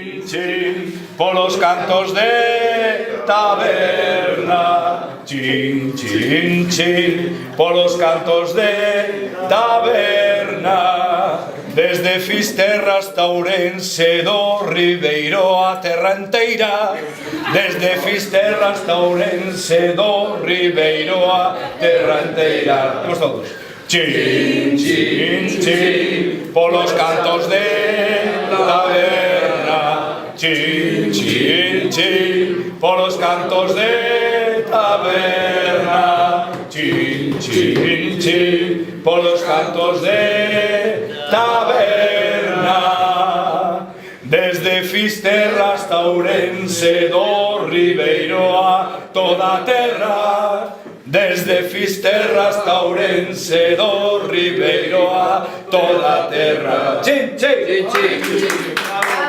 Chin, chin, polos cantos de taberna. Chin, chin, chin, polos cantos de taberna. Desde Fisterra hasta Ourense do Ribeiro a terra enteira. Desde Fisterra hasta Ourense do Ribeiro a terra enteira. Vamos todos. Chin, chin, chin, polos cantos de taberna. Chin, chin, chin, polos cantos de taberna. Chin, chin, chin, polos cantos de taberna. Desde Fisterra hasta Ourense do Ribeiro a toda a terra. Desde Fisterra hasta Ourense do Ribeiro a toda a terra. Chin, chin, chin, chin.